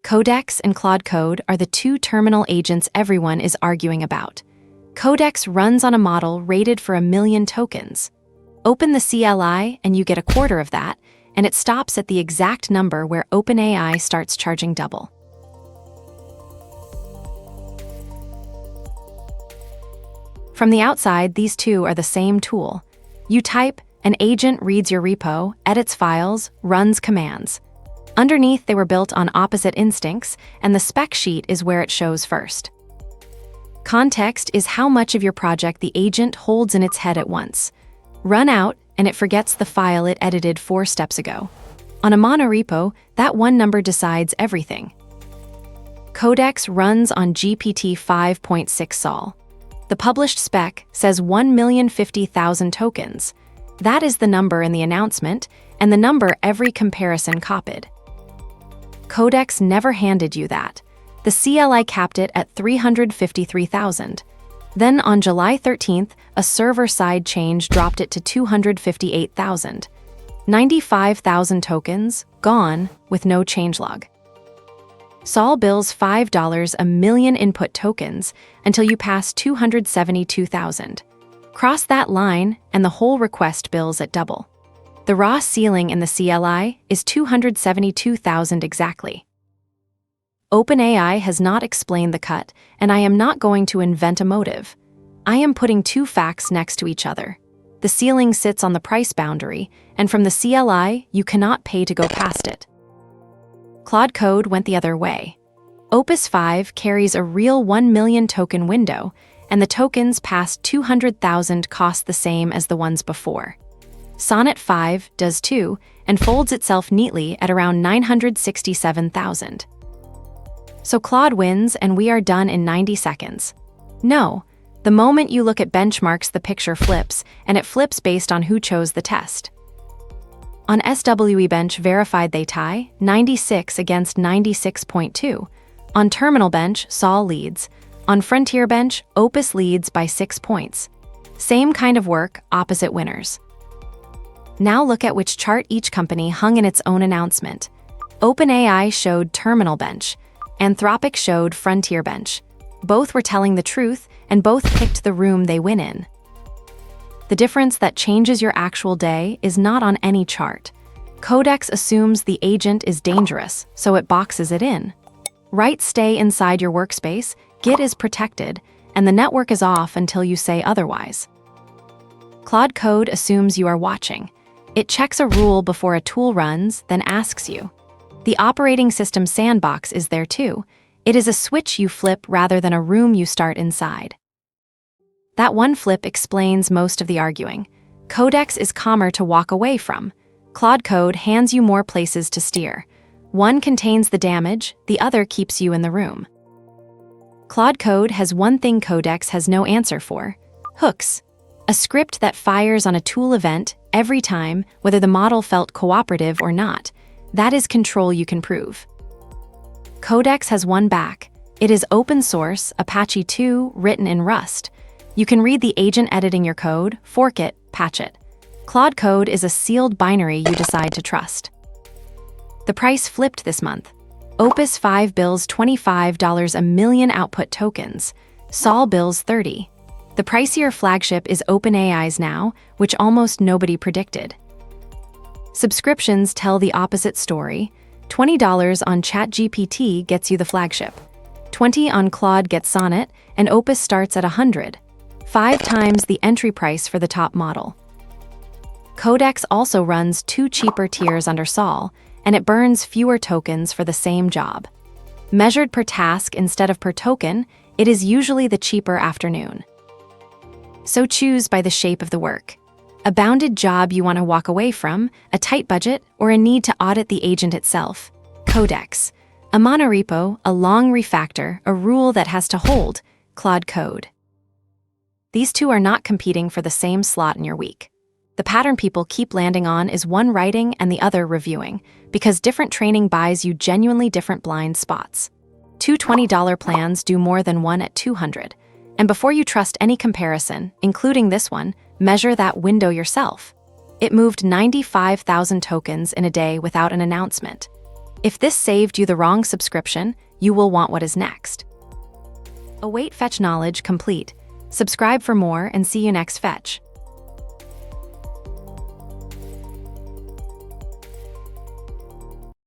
Codex and Claude Code are the two terminal agents everyone is arguing about. Codex runs on a model rated for 1 million tokens. Open the CLI and you get a quarter of that, and it stops at the exact number where OpenAI starts charging double. From the outside, these two are the same tool. You type, an agent reads your repo, edits files, runs commands. Underneath, they were built on opposite instincts, and the spec sheet is where it shows first. Context is how much of your project the agent holds in its head at once. Run out, and it forgets the file it edited 4 steps ago. On a monorepo, that one number decides everything. Codex runs on GPT 5.6 Sol. The published spec says 1,050,000 tokens. That is the number in the announcement, and the number every comparison copied. Codex never handed you that. The CLI capped it at 353,000. Then on July 13th, a server-side change dropped it to 258,000. 95,000 tokens, gone, with no changelog. Sol bills $5 a million input tokens until you pass 272,000. Cross that line, and the whole request bills at double. The raw ceiling in the CLI is 272,000 exactly. OpenAI has not explained the cut, and I am not going to invent a motive. I am putting two facts next to each other. The ceiling sits on the price boundary, and from the CLI, you cannot pay to go past it. Claude Code went the other way. Opus 5 carries a real 1 million token window, and the tokens past 200,000 cost the same as the ones before. Sonnet 5 does too, and folds itself neatly at around 967,000. So Claude wins and we are done in 90 seconds. No, the moment you look at benchmarks, the picture flips, and it flips based on who chose the test. On SWE Bench verified they tie, 96 against 96.2. On Terminal Bench, Sol leads. On Frontier Bench, Opus leads by 6 points. Same kind of work, opposite winners. Now look at which chart each company hung in its own announcement. OpenAI showed Terminal Bench. Anthropic showed Frontier Bench. Both were telling the truth, and both picked the room they win in. The difference that changes your actual day is not on any chart. Codex assumes the agent is dangerous, so it boxes it in. Writes stay inside your workspace, Git is protected, and the network is off until you say otherwise. Claude Code assumes you are watching. It checks a rule before a tool runs, then asks you. The operating system sandbox is there too. It is a switch you flip rather than a room you start inside. That one flip explains most of the arguing. Codex is calmer to walk away from. Claude Code hands you more places to steer. One contains the damage, the other keeps you in the room. Claude Code has one thing Codex has no answer for: hooks. A script that fires on a tool event every time, whether the model felt cooperative or not. That is control you can prove. Codex has one back. It is open source, Apache 2, written in Rust. You can read the agent editing your code, fork it, patch it. Claude Code is a sealed binary you decide to trust. The price flipped this month. Opus 5 bills $25 a million output tokens. Sol bills 30. The pricier flagship is OpenAI's now, which almost nobody predicted. Subscriptions tell the opposite story. $20 on ChatGPT gets you the flagship. $20 on Claude gets Sonnet, and Opus starts at $100. 5 times the entry price for the top model. Codex also runs 2 cheaper tiers under Sol, and it burns fewer tokens for the same job. Measured per task instead of per token, it is usually the cheaper afternoon. So choose by the shape of the work. A bounded job you want to walk away from, a tight budget, or a need to audit the agent itself. Codex. A monorepo, a long refactor, a rule that has to hold. Claude Code. These two are not competing for the same slot in your week. The pattern people keep landing on is one writing and the other reviewing, because different training buys you genuinely different blind spots. 2 $20 plans do more than one at $200. And before you trust any comparison, including this one, measure that window yourself. It moved 95,000 tokens in a day without an announcement. If this saved you the wrong subscription, you will want what is next. Await fetch knowledge complete. Subscribe for more and see you next fetch.